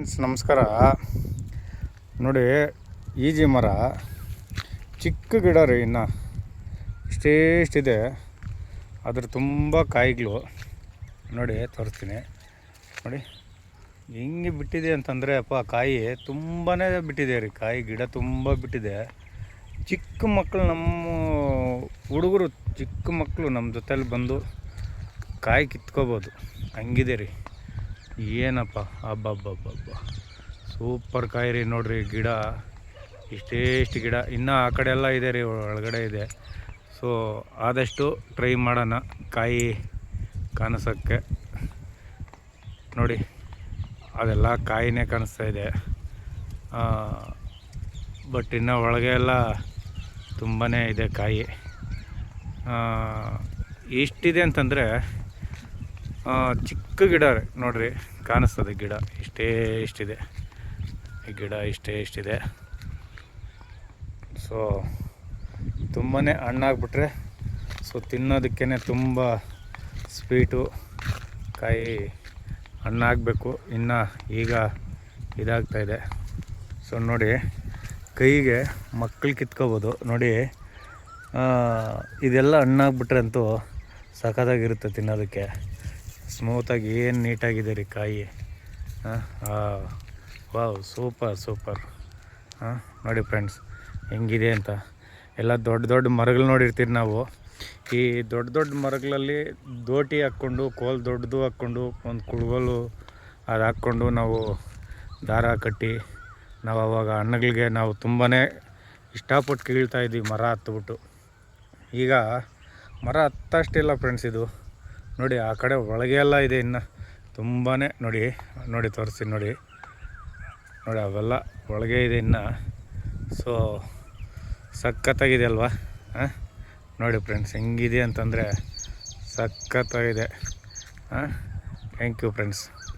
Friends ನಮಸ್ಕಾರ. ನೋಡಿ, easy ಮರ ಚಿಕ್ಕ ಗಿಡ ರೀ, ಇನ್ನು ಇಷ್ಟೇಷ್ಟಿದೆ. ಅದ್ರ ತುಂಬ ಕಾಯಿಗಳು ನೋಡಿ ತೋರಿಸ್ತೀನಿ. ನೋಡಿ ಹೆಂಗೆ ಬಿಟ್ಟಿದೆ ಅಂತಂದರೆ, ಕಾಯಿ ತುಂಬಾ ಬಿಟ್ಟಿದೆ ರೀ. ಕಾಯಿ ಗಿಡ ತುಂಬ ಬಿಟ್ಟಿದೆ. ಚಿಕ್ಕ ಮಕ್ಕಳು, ನಮ್ಮ ಹುಡುಗರು ಚಿಕ್ಕ ಮಕ್ಕಳು ನಮ್ಮ ಜೊತೆಲಿ ಬಂದು ಕಾಯಿ ಕಿತ್ಕೋಬೋದು, ಹಂಗಿದೆ ರೀ. ಏನಪ್ಪ ಹಬ್ಬ ಸೂಪರ್ ಕಾಯಿ ರೀ. ನೋಡ್ರಿ ಗಿಡ ಇಷ್ಟೇಷ್ಟು ಗಿಡ, ಇನ್ನೂ ಆ ಕಡೆ ಎಲ್ಲ ಇದೆ ರೀ, ಒಳಗಡೆ ಇದೆ. ಸೊ ಆದಷ್ಟು ಟ್ರೈ ಮಾಡೋಣ ಕಾಯಿ ಕಾಣಿಸೋಕ್ಕೆ. ನೋಡಿ ಅದೆಲ್ಲ ಕಾಯಿನೇ ಕಾಣಿಸ್ತಾ ಇದೆ, ಬಟ್ ಇನ್ನು ಒಳಗೆ ಎಲ್ಲ ತುಂಬಾ ಇದೆ ಕಾಯಿ. ಎಷ್ಟಿದೆ ಅಂತಂದರೆ ಚಿಕ್ಕ ಗಿಡ ನೋಡ್ರಿ, ಕಾಣಿಸ್ತದೆ ಗಿಡ ಇಷ್ಟೇ ಈ ಗಿಡ ಇಷ್ಟೇ. ಸೊ ತುಂಬಾ ಹಣ್ಣಾಗ್ಬಿಟ್ರೆ ಸೊ ತಿನ್ನೋದಕ್ಕೇ ತುಂಬ ಸ್ವೀಟು. ಕಾಯಿ ಹಣ್ಣಾಗಬೇಕು, ಇನ್ನು ಈಗ ಇದಾಗ್ತಾಯಿದೆ. ಸೊ ನೋಡಿ, ಕೈಗೆ ಮಕ್ಕಳು ಕಿತ್ಕೋಬೋದು. ನೋಡಿ ಇದೆಲ್ಲ ಹಣ್ಣಾಗ್ಬಿಟ್ರೆ ಅಂತೂ ಸಖತ್ತಾಗಿರುತ್ತೆ ತಿನ್ನೋದಕ್ಕೆ, ಸ್ಮೂತಾಗಿ ಏನು ನೀಟಾಗಿದೆ ರೀ ಕಾಯಿ. Wow, super. ನೋಡಿ ಫ್ರೆಂಡ್ಸ್ ಹೆಂಗಿದೆ ಅಂತ. ಎಲ್ಲ ದೊಡ್ಡ ಮರಗಳು ನೋಡಿರ್ತೀರಿ ನಾವು. ಈ ದೊಡ್ಡ ಮರಗಳಲ್ಲಿ ದೋಟಿ ಹಾಕ್ಕೊಂಡು, ಕೋಲು ದೊಡ್ಡದು ಹಾಕ್ಕೊಂಡು, ಒಂದು ಕುಡ್ಗೋಲು ಅದು ಹಾಕ್ಕೊಂಡು ನಾವು ದಾರ ಕಟ್ಟಿ ನಾವು ಅವಾಗ ಹಣ್ಣುಗಳಿಗೆ ನಾವು ತುಂಬಾ ಇಷ್ಟಪಟ್ಟು ಕೀಳ್ತಾಯಿದ್ವಿ ಮರ ಹತ್ಬಿಟ್ಟು. ಈಗ ಮರ ಹತ್ತಷ್ಟಿಲ್ಲ ಫ್ರೆಂಡ್ಸ್ ಇದು. ನೋಡಿ ಆ ಕಡೆ ಒಳಗೆ ಎಲ್ಲ ಇದೆ ಇನ್ನು ತುಂಬಾ. ನೋಡಿ ತೋರಿಸಿ, ನೋಡಿ ಅವೆಲ್ಲ ಒಳಗೆ ಇದೆ ಇನ್ನು. ಸೊ ಸಖತ್ತಾಗಿದೆ ಅಲ್ವಾ? ನೋಡಿ ಫ್ರೆಂಡ್ಸ್ ಹೆಂಗಿದೆ ಅಂತಂದರೆ ಸಖತ್ತಾಗಿದೆ. Thank you friends.